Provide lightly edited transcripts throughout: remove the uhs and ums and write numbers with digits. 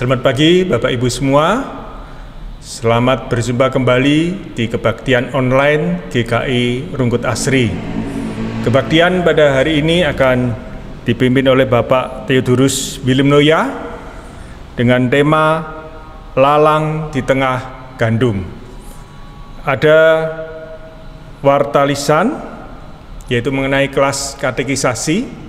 Selamat pagi Bapak Ibu semua. Selamat berjumpa kembali di kebaktian online GKI Rungkut Asri. Kebaktian pada hari ini akan dipimpin oleh Bapak Theodorus Willemnoya dengan tema Lalang di Tengah Gandum. Ada warta lisan, yaitu mengenai kelas katekisasi.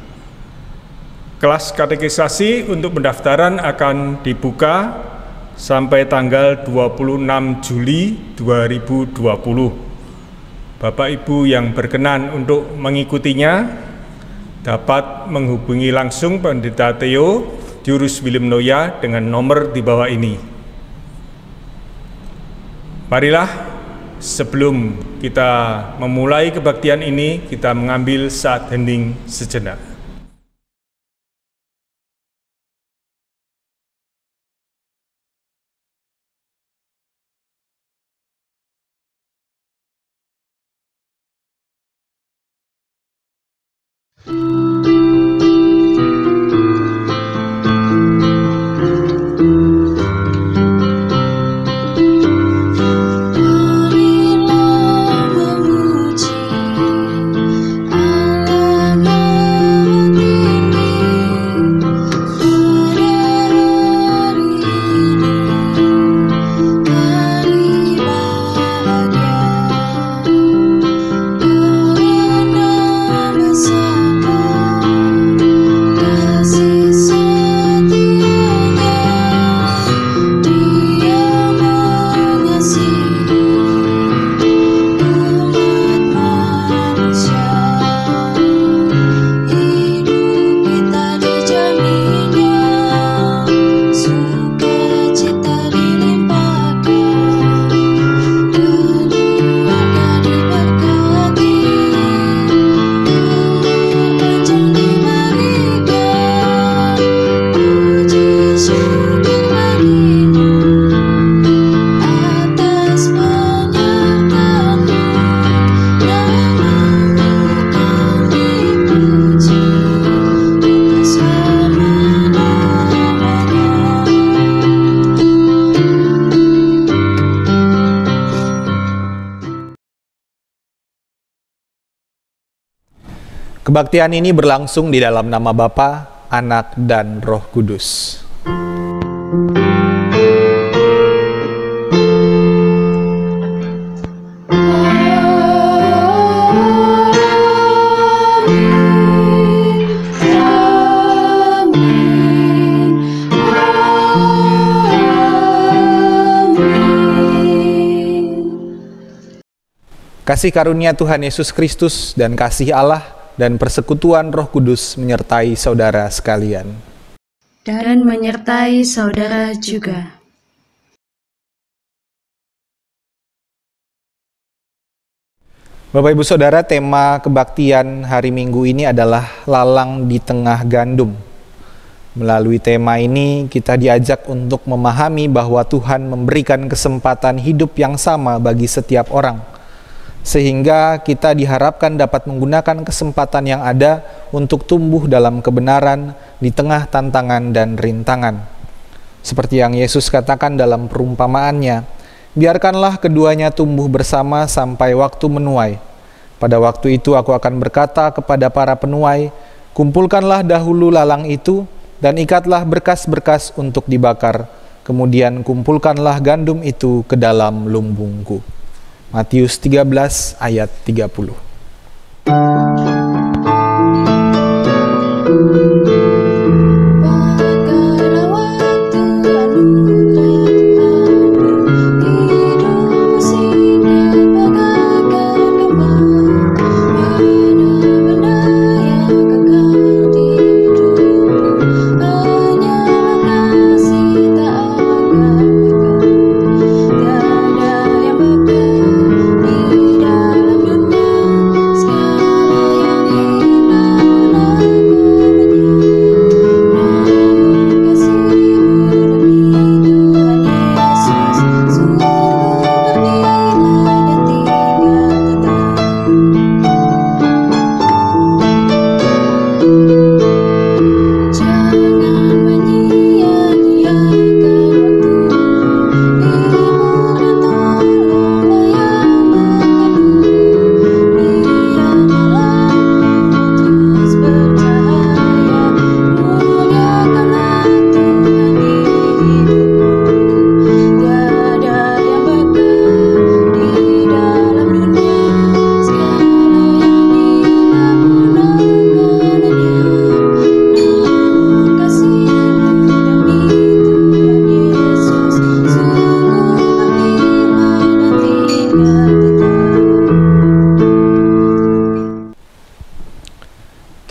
Kelas katekisasi untuk pendaftaran akan dibuka sampai tanggal 26 Juli 2020. Bapak Ibu yang berkenan untuk mengikutinya dapat menghubungi langsung Pendeta Theodorus Willemnoya dengan nomor di bawah ini. Marilah sebelum kita memulai kebaktian ini, kita mengambil saat hening sejenak. Kebaktian ini berlangsung di dalam nama Bapa, Anak, dan Roh Kudus. Kasih karunia Tuhan Yesus Kristus dan kasih Allah dan persekutuan Roh Kudus menyertai saudara sekalian. Dan menyertai saudara juga. Bapak Ibu Saudara, tema kebaktian hari Minggu ini adalah Lalang di Tengah Gandum. Melalui tema ini kita diajak untuk memahami bahwa Tuhan memberikan kesempatan hidup yang sama bagi setiap orang, sehingga kita diharapkan dapat menggunakan kesempatan yang ada untuk tumbuh dalam kebenaran di tengah tantangan dan rintangan. Seperti yang Yesus katakan dalam perumpamaannya, biarkanlah keduanya tumbuh bersama sampai waktu menuai. Pada waktu itu aku akan berkata kepada para penuai, kumpulkanlah dahulu lalang itu dan ikatlah berkas-berkas untuk dibakar, kemudian kumpulkanlah gandum itu ke dalam lumbungku. Matius 13 ayat 30.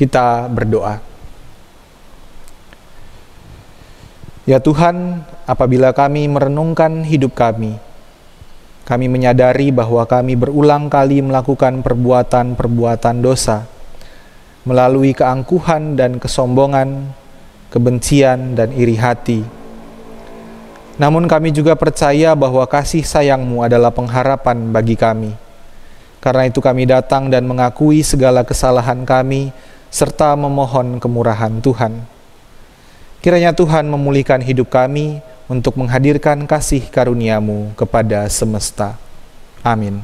Kita berdoa. Ya Tuhan, apabila kami merenungkan hidup kami menyadari bahwa kami berulang kali melakukan perbuatan-perbuatan dosa, melalui keangkuhan dan kesombongan, kebencian dan iri hati. Namun kami juga percaya bahwa kasih sayang-Mu adalah pengharapan bagi kami. Karena itu kami datang dan mengakui segala kesalahan kami, serta memohon kemurahan Tuhan. Kiranya Tuhan memulihkan hidup kami untuk menghadirkan kasih karunia-Mu kepada semesta. Amin.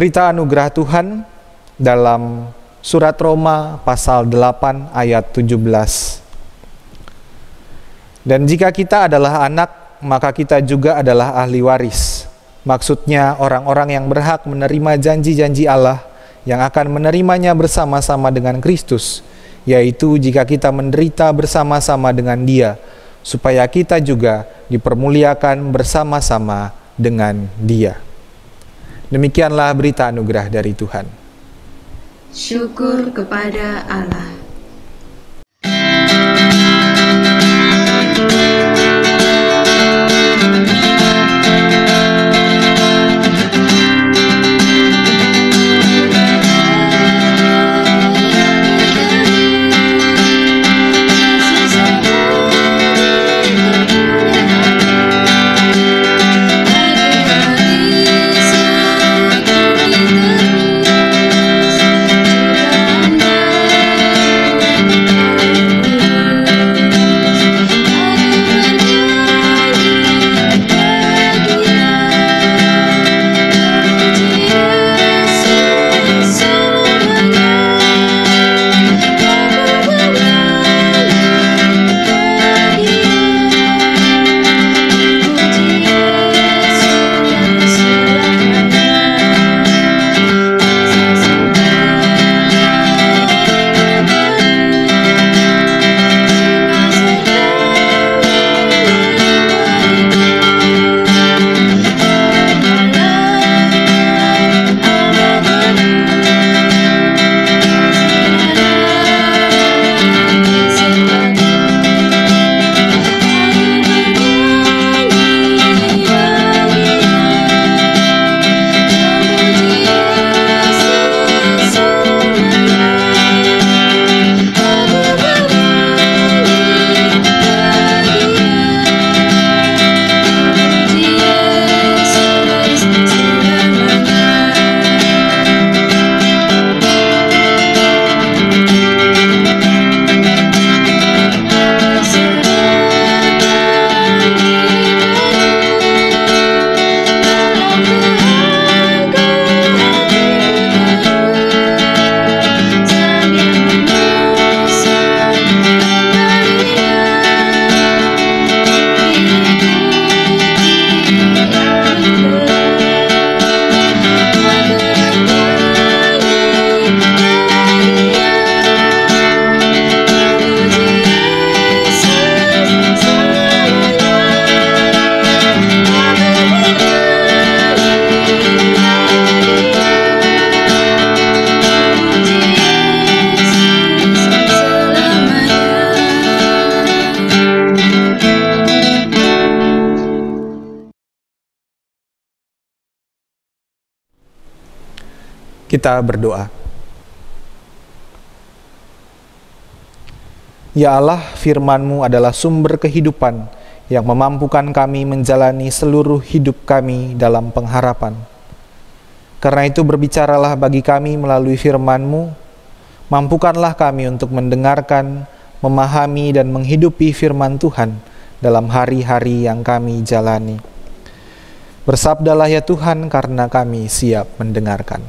Berita anugerah Tuhan dalam surat Roma pasal 8 ayat 17. Dan jika kita adalah anak, maka kita juga adalah ahli waris. Maksudnya orang-orang yang berhak menerima janji-janji Allah yang akan menerimanya bersama-sama dengan Kristus, yaitu jika kita menderita bersama-sama dengan Dia, supaya kita juga dipermuliakan bersama-sama dengan Dia. Demikianlah berita anugerah dari Tuhan. Syukur kepada Allah. Kita berdoa. Ya Allah, firman-Mu adalah sumber kehidupan yang memampukan kami menjalani seluruh hidup kami dalam pengharapan. Karena itu berbicaralah bagi kami melalui firman-Mu, mampukanlah kami untuk mendengarkan, memahami dan menghidupi firman Tuhan dalam hari-hari yang kami jalani. Bersabdalah ya Tuhan, karena kami siap mendengarkan.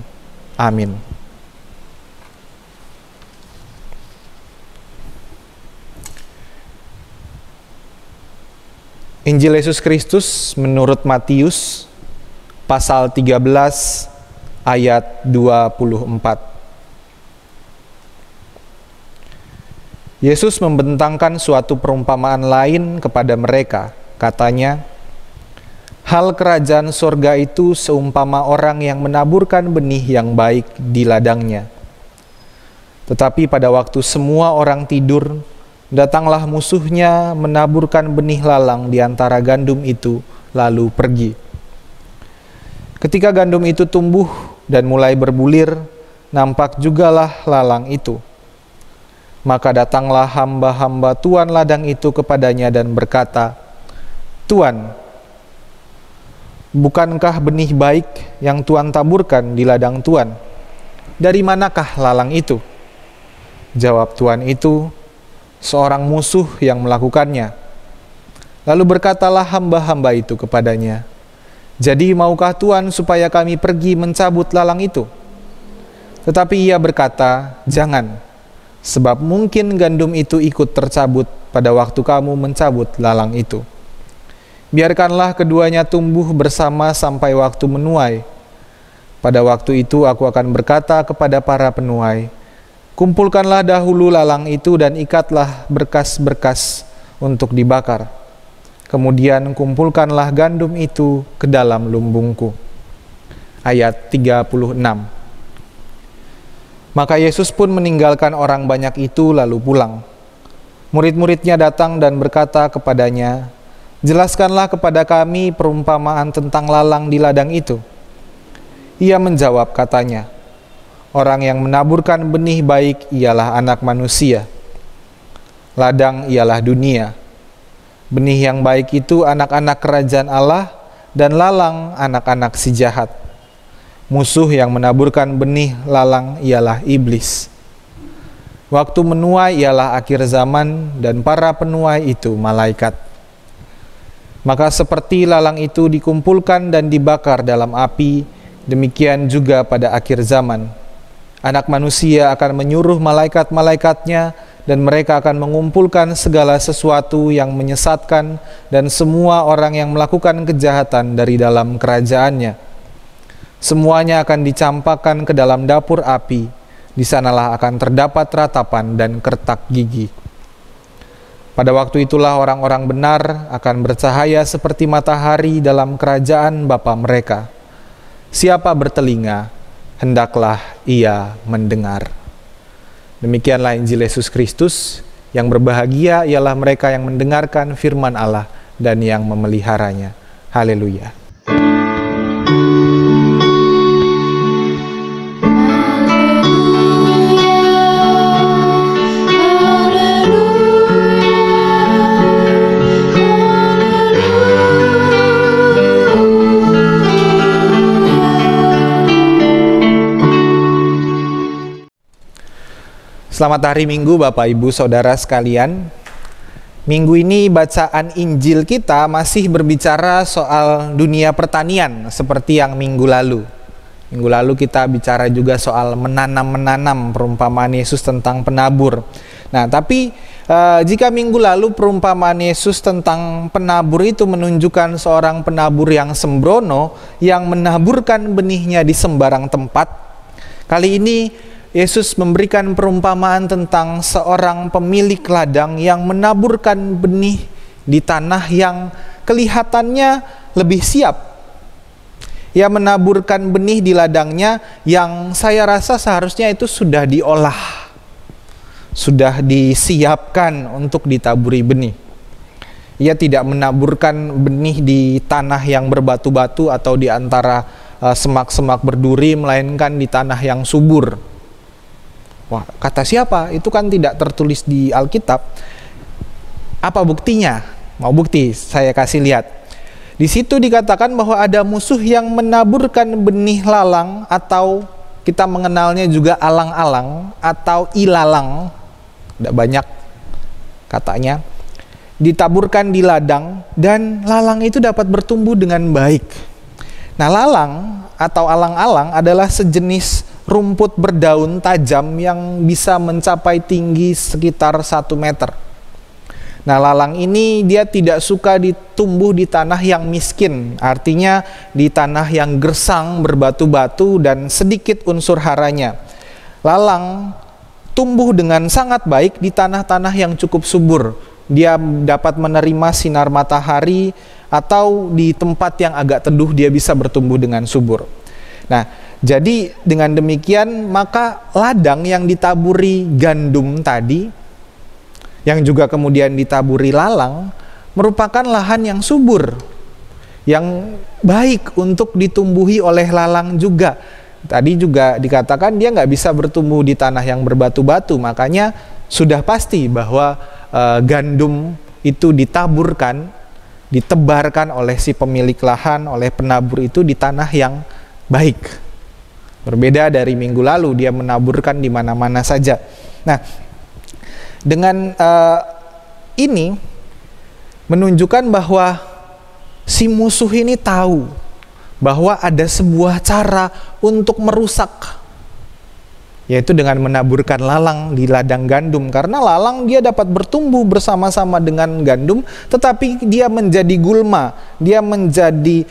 Amin. Injil Yesus Kristus menurut Matius pasal 13 ayat 24. Yesus membentangkan suatu perumpamaan lain kepada mereka. Katanya, hal kerajaan sorga itu seumpama orang yang menaburkan benih yang baik di ladangnya. Tetapi pada waktu semua orang tidur, datanglah musuhnya menaburkan benih lalang di antara gandum itu, lalu pergi. Ketika gandum itu tumbuh dan mulai berbulir, nampak jugalah lalang itu. Maka datanglah hamba-hamba tuan ladang itu kepadanya dan berkata, Tuan, bukankah benih baik yang Tuan taburkan di ladang Tuan? Dari manakah lalang itu? Jawab tuan itu, seorang musuh yang melakukannya. Lalu berkatalah hamba-hamba itu kepadanya, jadi maukah Tuan supaya kami pergi mencabut lalang itu? Tetapi ia berkata, jangan, sebab mungkin gandum itu ikut tercabut pada waktu kamu mencabut lalang itu. Biarkanlah keduanya tumbuh bersama sampai waktu menuai. Pada waktu itu aku akan berkata kepada para penuai, kumpulkanlah dahulu lalang itu dan ikatlah berkas-berkas untuk dibakar. Kemudian kumpulkanlah gandum itu ke dalam lumbungku. Ayat 36. Maka Yesus pun meninggalkan orang banyak itu lalu pulang. Murid-muridnya datang dan berkata kepadanya, jelaskanlah kepada kami perumpamaan tentang lalang di ladang itu. Ia menjawab katanya, orang yang menaburkan benih baik ialah anak manusia. Ladang ialah dunia. Benih yang baik itu anak-anak kerajaan Allah, dan lalang anak-anak si jahat. Musuh yang menaburkan benih lalang ialah iblis. Waktu menuai ialah akhir zaman, dan para penuai itu malaikat. Maka seperti lalang itu dikumpulkan dan dibakar dalam api, demikian juga pada akhir zaman. Anak manusia akan menyuruh malaikat-malaikatnya, dan mereka akan mengumpulkan segala sesuatu yang menyesatkan dan semua orang yang melakukan kejahatan dari dalam kerajaannya. Semuanya akan dicampakkan ke dalam dapur api. Di sanalah akan terdapat ratapan dan kertak gigi. Pada waktu itulah orang-orang benar akan bercahaya seperti matahari dalam kerajaan Bapa mereka. Siapa bertelinga, hendaklah ia mendengar. Demikianlah Injil Yesus Kristus. Yang berbahagia ialah mereka yang mendengarkan firman Allah dan yang memeliharanya. Haleluya. Selamat hari Minggu Bapak Ibu Saudara sekalian. Minggu ini bacaan Injil kita masih berbicara soal dunia pertanian seperti yang minggu lalu. Minggu lalu kita bicara juga soal menanam-menanam, perumpamaan Yesus tentang penabur. Nah, tapi jika minggu lalu perumpamaan Yesus tentang penabur itu menunjukkan seorang penabur yang sembrono yang menaburkan benihnya di sembarang tempat, kali ini Yesus memberikan perumpamaan tentang seorang pemilik ladang yang menaburkan benih di tanah yang kelihatannya lebih siap. Ia menaburkan benih di ladangnya yang saya rasa seharusnya itu sudah diolah, sudah disiapkan untuk ditaburi benih. Ia tidak menaburkan benih di tanah yang berbatu-batu atau di antara semak-semak berduri, melainkan di tanah yang subur. Wah, kata siapa? Itu kan tidak tertulis di Alkitab. Apa buktinya? Mau bukti? Saya kasih lihat. Di situ dikatakan bahwa ada musuh yang menaburkan benih lalang, atau kita mengenalnya juga alang-alang atau ilalang. Tidak banyak katanya. Ditaburkan di ladang, dan lalang itu dapat bertumbuh dengan baik. Nah, lalang atau alang-alang adalah sejenis rumput berdaun tajam yang bisa mencapai tinggi sekitar 1 meter. Nah, lalang ini dia tidak suka ditumbuh di tanah yang miskin, artinya di tanah yang gersang, berbatu-batu, dan sedikit unsur haranya. Lalang tumbuh dengan sangat baik di tanah-tanah yang cukup subur. Dia dapat menerima sinar matahari, atau di tempat yang agak teduh dia bisa bertumbuh dengan subur. Nah, jadi dengan demikian maka ladang yang ditaburi gandum tadi, yang juga kemudian ditaburi lalang, merupakan lahan yang subur, yang baik untuk ditumbuhi oleh lalang juga. Tadi juga dikatakan dia nggak bisa bertumbuh di tanah yang berbatu-batu, makanya sudah pasti bahwa gandum itu ditaburkan, ditebarkan oleh si pemilik lahan, oleh penabur itu di tanah yang baik. Berbeda dari minggu lalu, dia menaburkan di mana-mana saja. Nah, dengan ini menunjukkan bahwa si musuh ini tahu bahwa ada sebuah cara untuk merusak, yaitu dengan menaburkan lalang di ladang gandum. Karena lalang dia dapat bertumbuh bersama-sama dengan gandum, tetapi dia menjadi gulma, dia menjadi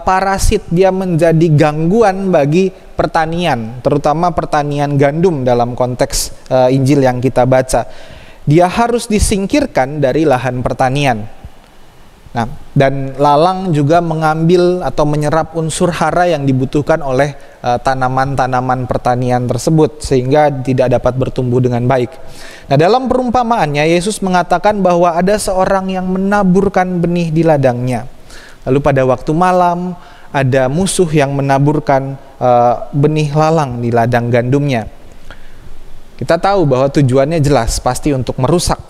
parasit, dia menjadi gangguan bagi pertanian, terutama pertanian gandum dalam konteks Injil yang kita baca. Dia harus disingkirkan dari lahan pertanian. Nah, dan lalang juga mengambil atau menyerap unsur hara yang dibutuhkan oleh tanaman-tanaman pertanian tersebut, sehingga tidak dapat bertumbuh dengan baik. Nah, dalam perumpamaannya Yesus mengatakan bahwa ada seorang yang menaburkan benih di ladangnya. Lalu pada waktu malam ada musuh yang menaburkan benih lalang di ladang gandumnya. Kita tahu bahwa tujuannya jelas, pasti untuk merusak,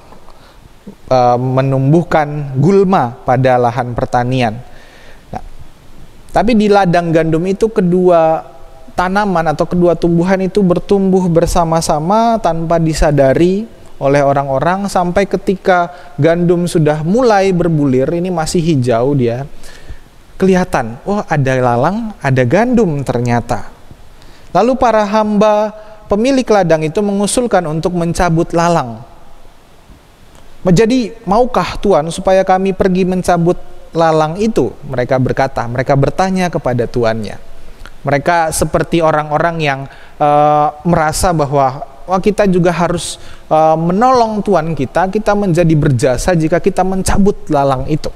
menumbuhkan gulma pada lahan pertanian. Nah, tapi di ladang gandum itu kedua tanaman atau kedua tumbuhan itu bertumbuh bersama-sama tanpa disadari oleh orang-orang, sampai ketika gandum sudah mulai berbulir, ini masih hijau dia, kelihatan, oh ada lalang, ada gandum ternyata. Lalu para hamba pemilik ladang itu mengusulkan untuk mencabut lalang. Jadi, maukah Tuhan supaya kami pergi mencabut lalang itu? Mereka berkata, mereka bertanya kepada tuannya. Mereka seperti orang-orang yang merasa bahwa kita juga harus menolong Tuhan kita menjadi berjasa jika kita mencabut lalang itu.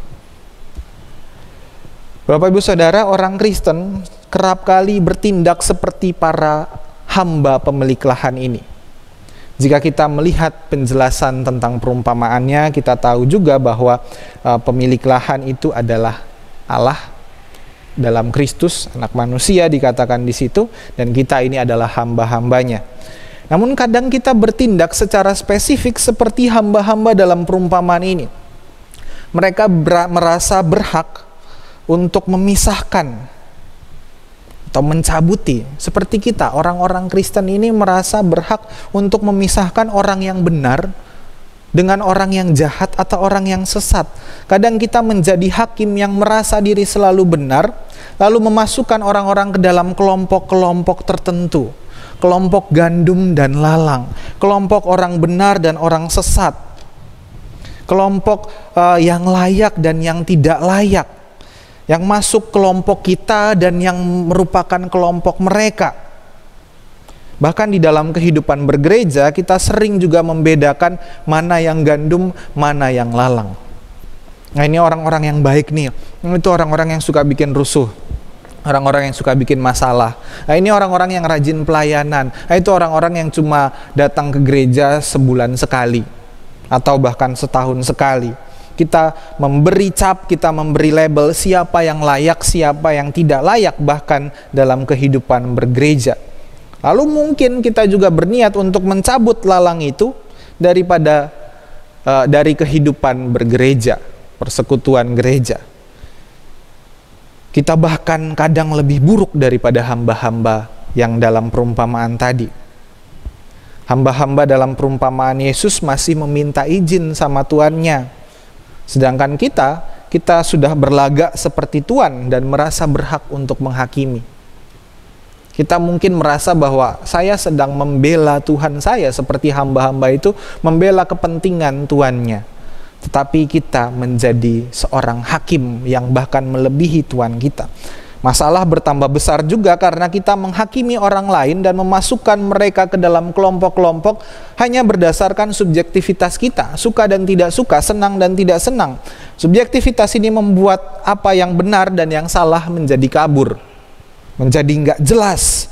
Bapak Ibu Saudara, orang Kristen kerap kali bertindak seperti para hamba pemilik lahan ini. Jika kita melihat penjelasan tentang perumpamaannya, kita tahu juga bahwa pemilik lahan itu adalah Allah dalam Kristus, anak manusia dikatakan di situ, dan kita ini adalah hamba-hambanya. Namun kadang kita bertindak secara spesifik seperti hamba-hamba dalam perumpamaan ini. Mereka merasa berhak untuk memisahkan atau mencabuti, seperti kita, orang-orang Kristen ini merasa berhak untuk memisahkan orang yang benar dengan orang yang jahat atau orang yang sesat. Kadang kita menjadi hakim yang merasa diri selalu benar, lalu memasukkan orang-orang ke dalam kelompok-kelompok tertentu, kelompok gandum dan lalang, kelompok orang benar dan orang sesat, kelompok yang layak dan yang tidak layak, yang masuk kelompok kita dan yang merupakan kelompok mereka. Bahkan di dalam kehidupan bergereja, kita sering juga membedakan mana yang gandum, mana yang lalang. Nah, ini orang-orang yang baik nih, itu orang-orang yang suka bikin rusuh, orang-orang yang suka bikin masalah. Nah, ini orang-orang yang rajin pelayanan. Nah, itu orang-orang yang cuma datang ke gereja sebulan sekali atau bahkan setahun sekali. kita memberi cap, kita memberi label siapa yang layak, siapa yang tidak layak bahkan dalam kehidupan bergereja. Lalu mungkin kita juga berniat untuk mencabut lalang itu dari kehidupan bergereja, persekutuan gereja. Kita bahkan kadang lebih buruk daripada hamba-hamba yang dalam perumpamaan tadi. Hamba-hamba dalam perumpamaan Yesus masih meminta izin sama tuannya. Sedangkan kita sudah berlagak seperti tuan dan merasa berhak untuk menghakimi. Kita mungkin merasa bahwa saya sedang membela Tuhan saya seperti hamba-hamba itu membela kepentingan tuannya. Tetapi kita menjadi seorang hakim yang bahkan melebihi tuan kita. Masalah bertambah besar juga karena kita menghakimi orang lain dan memasukkan mereka ke dalam kelompok-kelompok hanya berdasarkan subjektivitas kita, suka dan tidak suka, senang dan tidak senang. Subjektivitas ini membuat apa yang benar dan yang salah menjadi kabur, menjadi nggak jelas.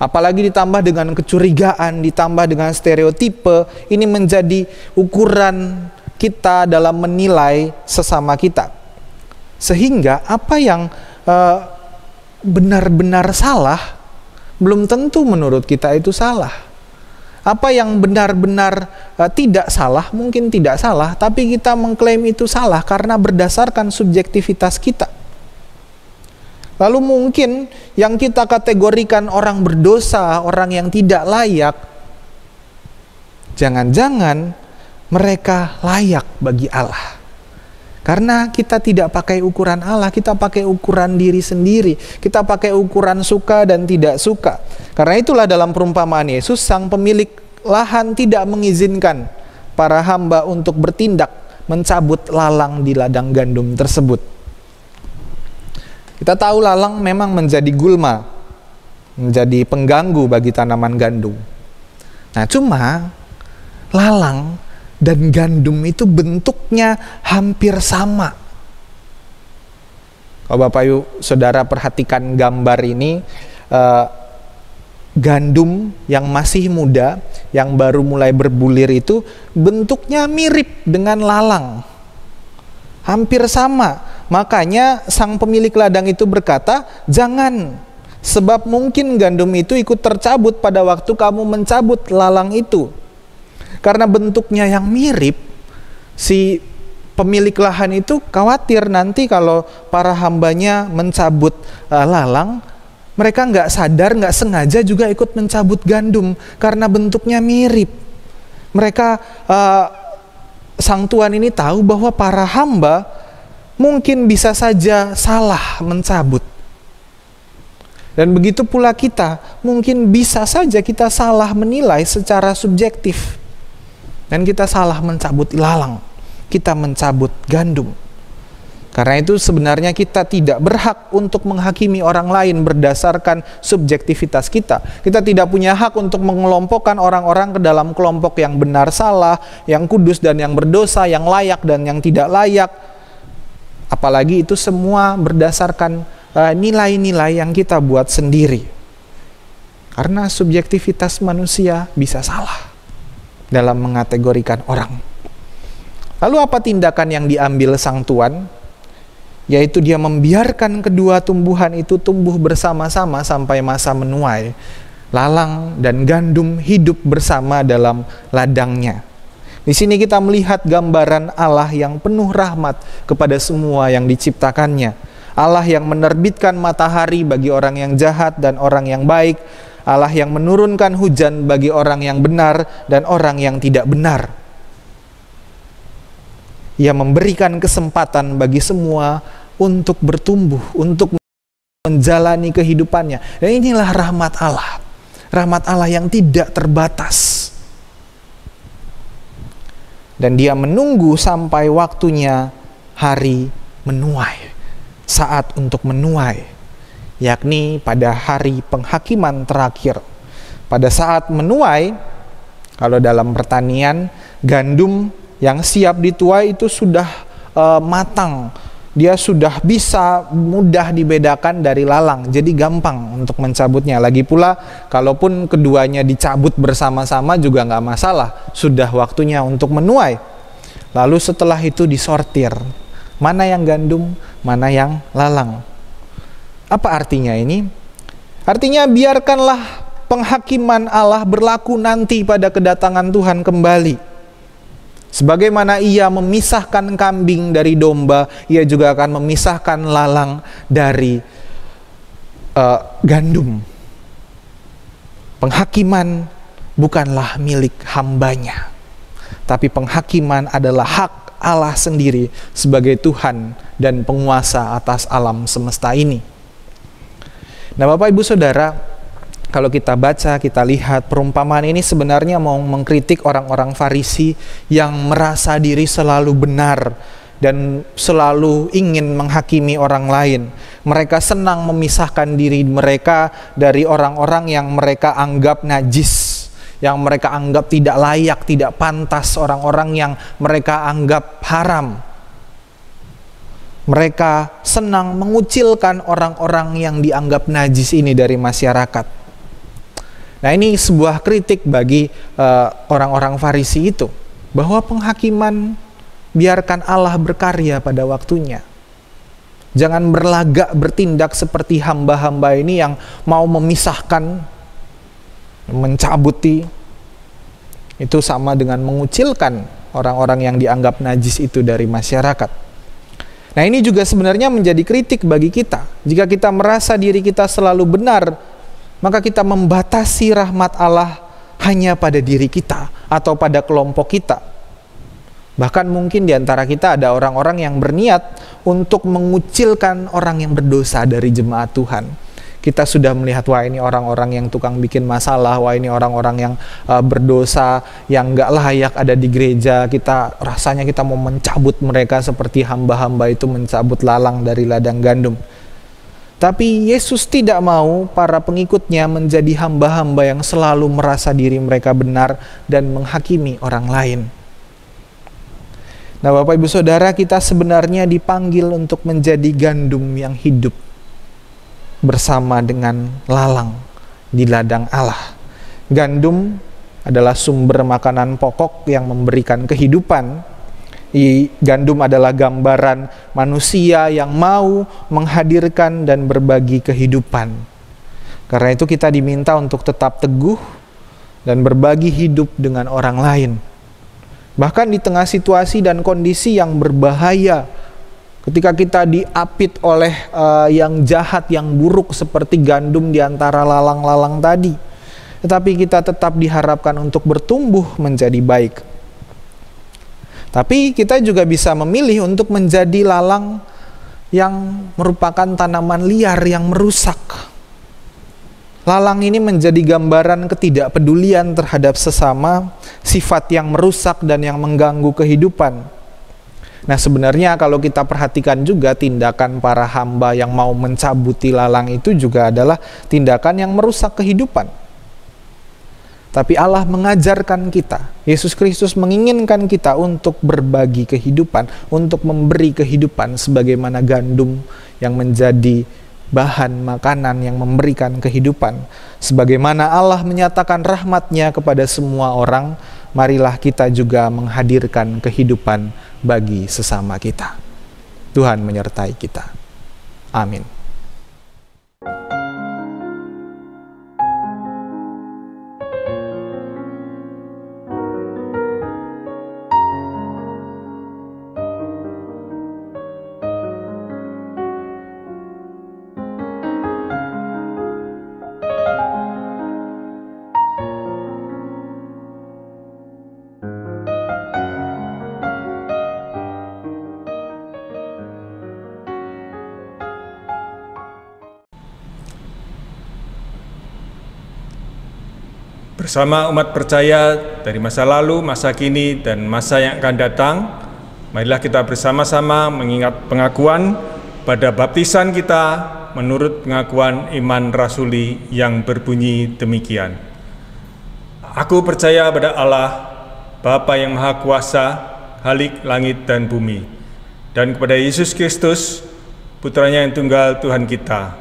Apalagi ditambah dengan kecurigaan, ditambah dengan stereotipe, ini menjadi ukuran kita dalam menilai sesama kita. Sehingga apa yang benar-benar salah belum tentu menurut kita itu salah. Apa yang benar-benar tidak salah mungkin tidak salah, tapi kita mengklaim itu salah karena berdasarkan subjektivitas kita. Lalu mungkin yang kita kategorikan orang berdosa, orang yang tidak layak, jangan-jangan mereka layak bagi Allah. Karena kita tidak pakai ukuran Allah, kita pakai ukuran diri sendiri. Kita pakai ukuran suka dan tidak suka. Karena itulah dalam perumpamaan Yesus, sang pemilik lahan tidak mengizinkan para hamba untuk bertindak mencabut lalang di ladang gandum tersebut. Kita tahu lalang memang menjadi gulma, menjadi pengganggu bagi tanaman gandum. Nah, cuma lalang dan gandum itu bentuknya hampir sama. Kalau Bapak Ibu Saudara perhatikan gambar ini, gandum yang masih muda, yang baru mulai berbulir itu bentuknya mirip dengan lalang. Hampir sama. Makanya sang pemilik ladang itu berkata, jangan, sebab mungkin gandum itu ikut tercabut pada waktu kamu mencabut lalang itu. Karena bentuknya yang mirip, si pemilik lahan itu khawatir nanti kalau para hambanya mencabut lalang, mereka nggak sadar, nggak sengaja juga ikut mencabut gandum karena bentuknya mirip. Mereka, sang tuan ini tahu bahwa para hamba mungkin bisa saja salah mencabut. Dan begitu pula kita, mungkin bisa saja kita salah menilai secara subjektif. Dan kita salah mencabut lalang, kita mencabut gandum. Karena itu sebenarnya kita tidak berhak untuk menghakimi orang lain berdasarkan subjektivitas kita. Kita tidak punya hak untuk mengelompokkan orang-orang ke dalam kelompok yang benar salah, yang kudus dan yang berdosa, yang layak dan yang tidak layak. Apalagi itu semua berdasarkan nilai-nilai yang kita buat sendiri. Karena subjektivitas manusia bisa salah dalam mengategorikan orang. Lalu apa tindakan yang diambil sang tuan? Yaitu dia membiarkan kedua tumbuhan itu tumbuh bersama-sama sampai masa menuai. Lalang dan gandum hidup bersama dalam ladangnya. Di sini kita melihat gambaran Allah yang penuh rahmat kepada semua yang diciptakannya. Allah yang menerbitkan matahari bagi orang yang jahat dan orang yang baik. Allah yang menurunkan hujan bagi orang yang benar dan orang yang tidak benar. Ia memberikan kesempatan bagi semua untuk bertumbuh, untuk menjalani kehidupannya. Dan inilah rahmat Allah. Rahmat Allah yang tidak terbatas. Dan dia menunggu sampai waktunya hari menuai. Saat untuk menuai. Yakni pada hari penghakiman terakhir. Pada saat menuai, kalau dalam pertanian, gandum yang siap dituai itu sudah matang. Dia sudah bisa mudah dibedakan dari lalang. Jadi gampang untuk mencabutnya. Lagi pula, kalaupun keduanya dicabut bersama-sama juga nggak masalah. Sudah waktunya untuk menuai. Lalu setelah itu disortir, mana yang gandum, mana yang lalang. Apa artinya ini? Artinya biarkanlah penghakiman Allah berlaku nanti pada kedatangan Tuhan kembali. Sebagaimana ia memisahkan kambing dari domba, ia juga akan memisahkan lalang dari gandum. Penghakiman bukanlah milik hambanya, tapi penghakiman adalah hak Allah sendiri sebagai Tuhan dan penguasa atas alam semesta ini. Nah, Bapak Ibu Saudara, kalau kita baca, kita lihat perumpamaan ini sebenarnya mau mengkritik orang-orang Farisi yang merasa diri selalu benar dan selalu ingin menghakimi orang lain. Mereka senang memisahkan diri mereka dari orang-orang yang mereka anggap najis, yang mereka anggap tidak layak, tidak pantas, orang-orang yang mereka anggap haram. Mereka senang mengucilkan orang-orang yang dianggap najis ini dari masyarakat. Nah, ini sebuah kritik bagi orang-orang Farisi itu, bahwa penghakiman biarkan Allah berkarya pada waktunya. Jangan berlagak bertindak seperti hamba-hamba ini yang mau memisahkan, mencabuti. Itu sama dengan mengucilkan orang-orang yang dianggap najis itu dari masyarakat. Nah, ini juga sebenarnya menjadi kritik bagi kita. Jika kita merasa diri kita selalu benar, maka kita membatasi rahmat Allah hanya pada diri kita atau pada kelompok kita. Bahkan mungkin di antara kita ada orang-orang yang berniat untuk mengucilkan orang yang berdosa dari jemaat Tuhan. Kita sudah melihat, wah ini orang-orang yang tukang bikin masalah, wah ini orang-orang yang berdosa, yang gak layak ada di gereja. Rasanya kita mau mencabut mereka seperti hamba-hamba itu mencabut lalang dari ladang gandum. Tapi Yesus tidak mau para pengikutnya menjadi hamba-hamba yang selalu merasa diri mereka benar dan menghakimi orang lain. Nah, Bapak Ibu Saudara, kita sebenarnya dipanggil untuk menjadi gandum yang hidup bersama dengan lalang di ladang Allah. Gandum adalah sumber makanan pokok yang memberikan kehidupan. Gandum adalah gambaran manusia yang mau menghadirkan dan berbagi kehidupan. Karena itu kita diminta untuk tetap teguh dan berbagi hidup dengan orang lain. Bahkan di tengah situasi dan kondisi yang berbahaya, ketika kita diapit oleh yang jahat, yang buruk seperti gandum di antara lalang-lalang tadi, tetapi kita tetap diharapkan untuk bertumbuh menjadi baik. Tapi kita juga bisa memilih untuk menjadi lalang yang merupakan tanaman liar yang merusak. Lalang ini menjadi gambaran ketidakpedulian terhadap sesama, sifat yang merusak dan yang mengganggu kehidupan. Nah, sebenarnya kalau kita perhatikan juga tindakan para hamba yang mau mencabuti lalang itu juga adalah tindakan yang merusak kehidupan. Tapi Allah mengajarkan kita, Yesus Kristus menginginkan kita untuk berbagi kehidupan, untuk memberi kehidupan sebagaimana gandum yang menjadi bahan makanan yang memberikan kehidupan. Sebagaimana Allah menyatakan rahmat-Nya kepada semua orang, marilah kita juga menghadirkan kehidupan bagi sesama kita. Tuhan menyertai kita. Amin. Bersama umat percaya dari masa lalu, masa kini, dan masa yang akan datang, marilah kita bersama-sama mengingat pengakuan pada baptisan kita menurut pengakuan iman rasuli yang berbunyi demikian. Aku percaya pada Allah, Bapa yang Maha Kuasa, Khalik langit dan bumi, dan kepada Yesus Kristus, Putranya yang tunggal Tuhan kita,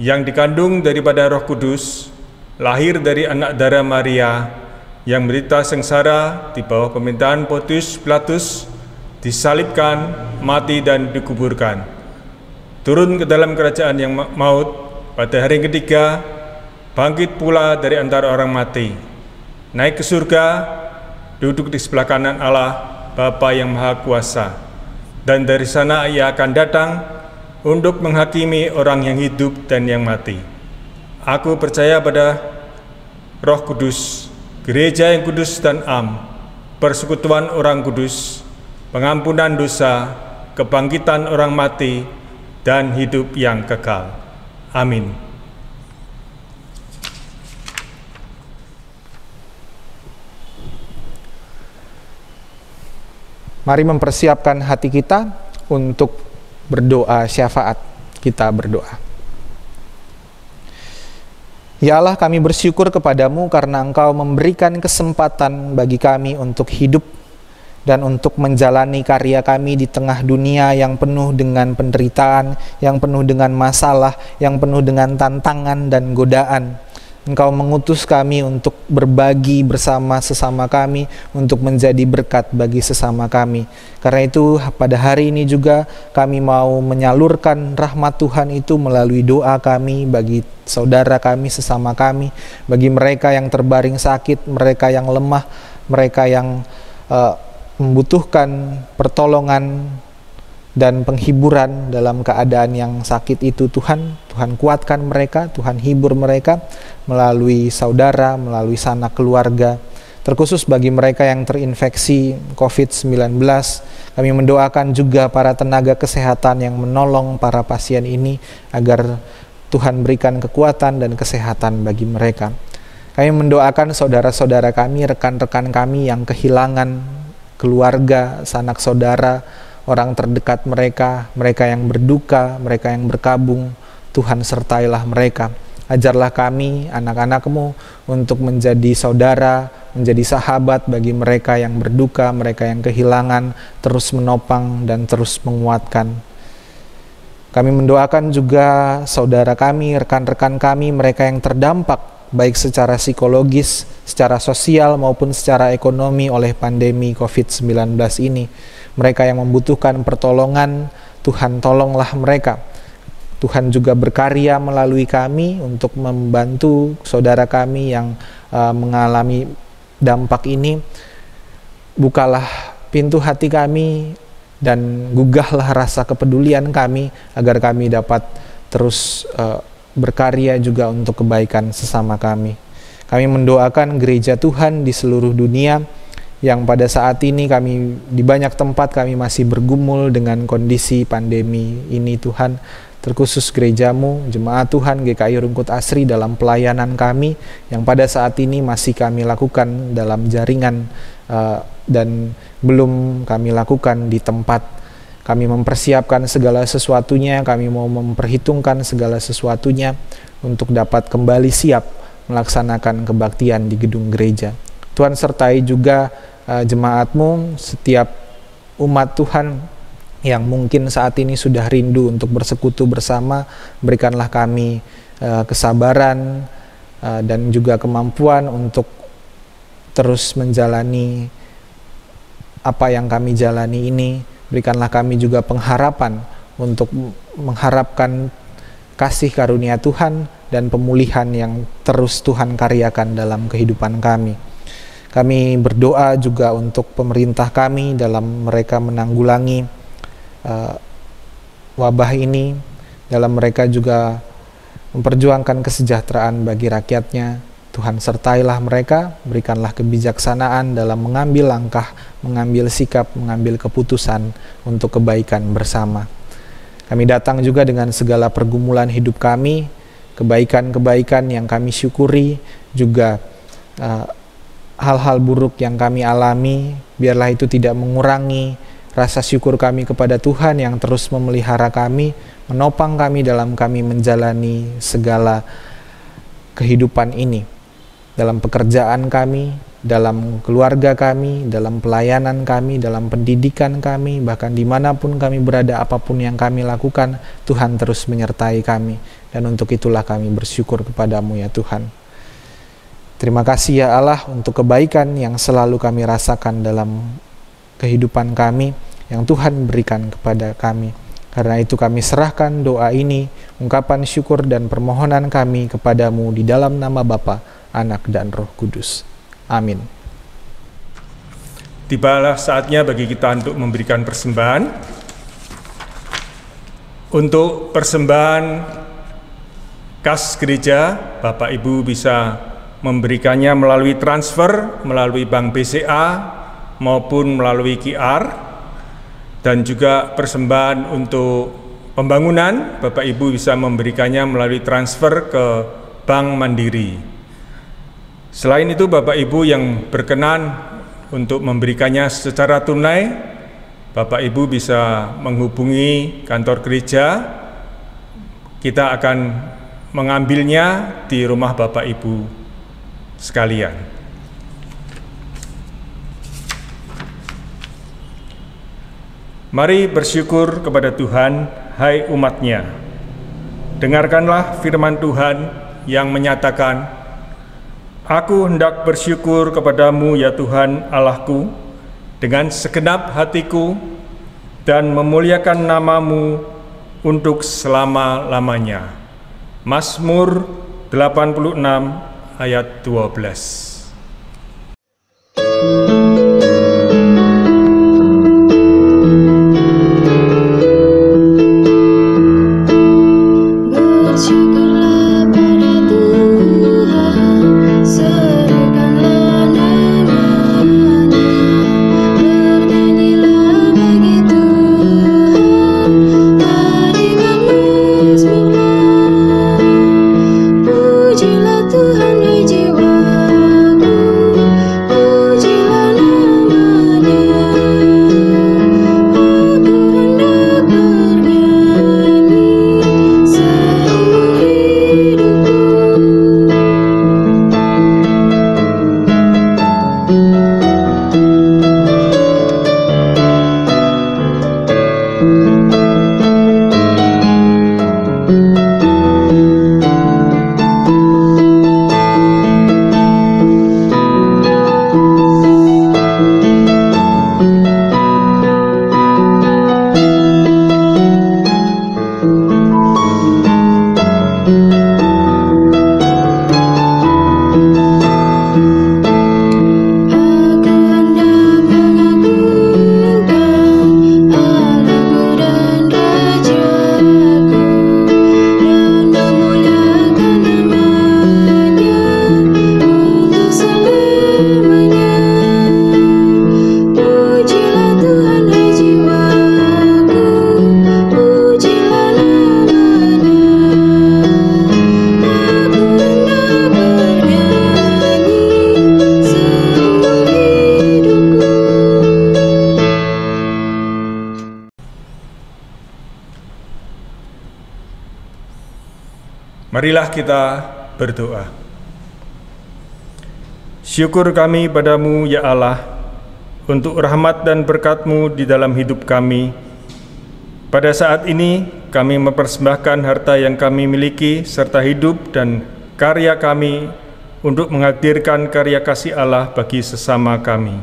yang dikandung daripada Roh Kudus, lahir dari anak darah Maria, yang menderita sengsara di bawah pemerintahan Pontius Pilatus, disalibkan, mati dan dikuburkan. Turun ke dalam kerajaan yang maut, pada hari yang ketiga bangkit pula dari antara orang mati, naik ke surga, duduk di sebelah kanan Allah Bapa yang Maha Kuasa, dan dari sana Ia akan datang untuk menghakimi orang yang hidup dan yang mati. Aku percaya pada Roh Kudus, gereja yang kudus dan am, persekutuan orang kudus, pengampunan dosa, kebangkitan orang mati, dan hidup yang kekal. Amin. Mari mempersiapkan hati kita untuk berdoa syafaat. Kita berdoa. Ya Allah, kami bersyukur kepadamu karena Engkau memberikan kesempatan bagi kami untuk hidup dan untuk menjalani karya kami di tengah dunia yang penuh dengan penderitaan, yang penuh dengan masalah, yang penuh dengan tantangan dan godaan. Engkau mengutus kami untuk berbagi bersama sesama kami, untuk menjadi berkat bagi sesama kami. Karena itu pada hari ini juga kami mau menyalurkan rahmat Tuhan itu melalui doa kami bagi saudara kami, sesama kami, bagi mereka yang terbaring sakit, mereka yang lemah, mereka yang membutuhkan pertolongan dan penghiburan dalam keadaan yang sakit itu. Tuhan kuatkan mereka, Tuhan hibur mereka melalui saudara, melalui sanak keluarga. Terkhusus bagi mereka yang terinfeksi COVID-19, kami mendoakan juga para tenaga kesehatan yang menolong para pasien ini agar Tuhan berikan kekuatan dan kesehatan bagi mereka. Kami mendoakan saudara-saudara kami, rekan-rekan kami yang kehilangan keluarga, sanak saudara, orang terdekat mereka, mereka yang berduka, mereka yang berkabung. Tuhan sertailah mereka. Ajarlah kami, anak-anak-Mu, untuk menjadi saudara, menjadi sahabat bagi mereka yang berduka, mereka yang kehilangan, terus menopang dan terus menguatkan. Kami mendoakan juga saudara kami, rekan-rekan kami, mereka yang terdampak, baik secara psikologis, secara sosial, maupun secara ekonomi oleh pandemi COVID-19 ini. Mereka yang membutuhkan pertolongan, Tuhan tolonglah mereka. Tuhan juga berkarya melalui kami untuk membantu saudara kami yang mengalami dampak ini. Bukalah pintu hati kami dan gugahlah rasa kepedulian kami agar kami dapat terus berkarya juga untuk kebaikan sesama kami. Kami mendoakan gereja Tuhan di seluruh dunia yang pada saat ini kami di banyak tempat kami masih bergumul dengan kondisi pandemi ini. Tuhan, terkhusus gereja-Mu, jemaat Tuhan GKI Rungkut Asri dalam pelayanan kami yang pada saat ini masih kami lakukan dalam jaringan dan belum kami lakukan di tempat. Kami mempersiapkan segala sesuatunya, kami mau memperhitungkan segala sesuatunya untuk dapat kembali siap melaksanakan kebaktian di gedung gereja. Tuhan sertai juga jemaat-Mu, setiap umat Tuhan yang mungkin saat ini sudah rindu untuk bersekutu bersama. Berikanlah kami kesabaran dan juga kemampuan untuk terus menjalani apa yang kami jalani ini. Berikanlah kami juga pengharapan untuk mengharapkan kasih karunia Tuhan dan pemulihan yang terus Tuhan karyakan dalam kehidupan kami. Kami berdoa juga untuk pemerintah kami dalam mereka menanggulangi wabah ini, dalam mereka juga memperjuangkan kesejahteraan bagi rakyatnya. Tuhan sertailah mereka, berikanlah kebijaksanaan dalam mengambil langkah, mengambil sikap, mengambil keputusan untuk kebaikan bersama. Kami datang juga dengan segala pergumulan hidup kami, kebaikan-kebaikan yang kami syukuri, juga hal-hal buruk yang kami alami, biarlah itu tidak mengurangi rasa syukur kami kepada Tuhan yang terus memelihara kami, menopang kami dalam kami menjalani segala kehidupan ini, dalam pekerjaan kami, dalam keluarga kami, dalam pelayanan kami, dalam pendidikan kami, bahkan dimanapun kami berada, apapun yang kami lakukan, Tuhan terus menyertai kami, dan untuk itulah kami bersyukur kepadamu ya Tuhan. Terima kasih ya Allah untuk kebaikan yang selalu kami rasakan dalam kehidupan kami, yang Tuhan berikan kepada kami. Karena itu kami serahkan doa ini, ungkapan syukur dan permohonan kami kepadamu di dalam nama Bapa, Anak, dan Roh Kudus. Amin. Tibalah saatnya bagi kita untuk memberikan persembahan. Untuk persembahan kas gereja, Bapak Ibu bisa memberikannya melalui transfer, melalui Bank BCA, maupun melalui QR. Dan juga persembahan untuk pembangunan, Bapak Ibu bisa memberikannya melalui transfer ke Bank Mandiri. Selain itu, Bapak Ibu yang berkenan untuk memberikannya secara tunai, Bapak Ibu bisa menghubungi kantor gereja. Kita akan mengambilnya di rumah Bapak Ibu sekalian. Mari bersyukur kepada Tuhan, hai umat-Nya. Dengarkanlah firman Tuhan yang menyatakan, Aku hendak bersyukur kepadamu ya Tuhan Allahku, dengan segenap hatiku, dan memuliakan namamu untuk selama-lamanya. Mazmur 86 ayat 12. Marilah kita berdoa. Syukur kami padamu ya Allah, untuk rahmat dan berkat-Mu di dalam hidup kami. Pada saat ini kami mempersembahkan harta yang kami miliki serta hidup dan karya kami untuk menghadirkan karya kasih Allah bagi sesama kami.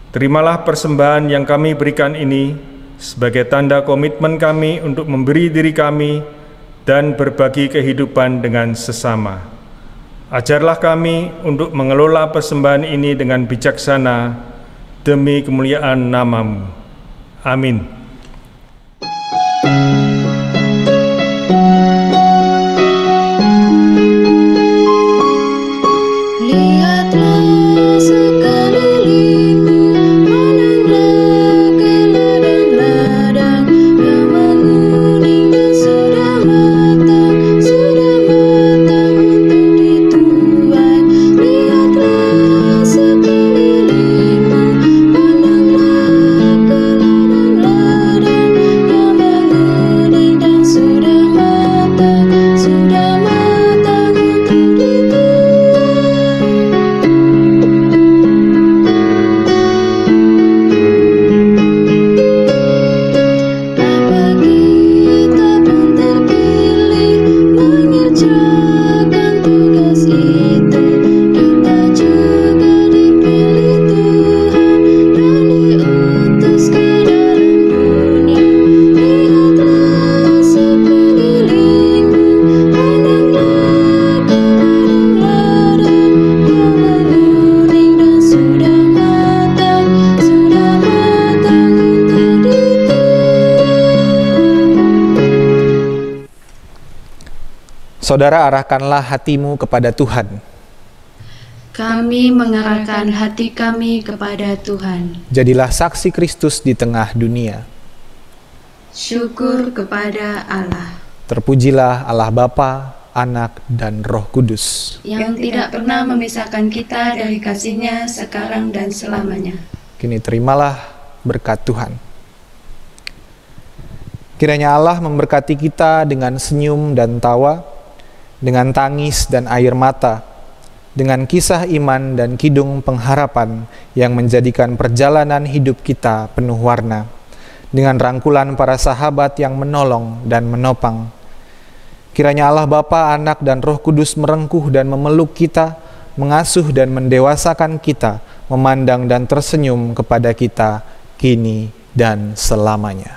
Terimalah persembahan yang kami berikan ini sebagai tanda komitmen kami untuk memberi diri kami dan berbagi kehidupan dengan sesama. Ajarlah kami untuk mengelola persembahan ini dengan bijaksana demi kemuliaan nama-Mu. Amin. Lihatlah sekelilingmu, pandanglah ke ladang-ladang yang menguning dan sudah matang untuk dituai. Lihatlah sekelilingmu, pandanglah ke ladang-ladang Saudara, arahkanlah hatimu kepada Tuhan. Kami mengarahkan hati kami kepada Tuhan. Jadilah saksi Kristus di tengah dunia. Syukur kepada Allah Terpujilah Allah Bapa, Anak, dan Roh Kudus. yang tidak pernah memisahkan kita dari kasih-Nya sekarang dan selamanya. Kini terimalah berkat Tuhan. Kiranya Allah memberkati kita dengan senyum dan tawa, dengan tangis dan air mata, dengan kisah iman dan kidung pengharapan yang menjadikan perjalanan hidup kita penuh warna, dengan rangkulan para sahabat yang menolong dan menopang. Kiranya Allah Bapa, Anak, dan Roh Kudus merengkuh dan memeluk kita, mengasuh dan mendewasakan kita, memandang dan tersenyum kepada kita kini dan selamanya.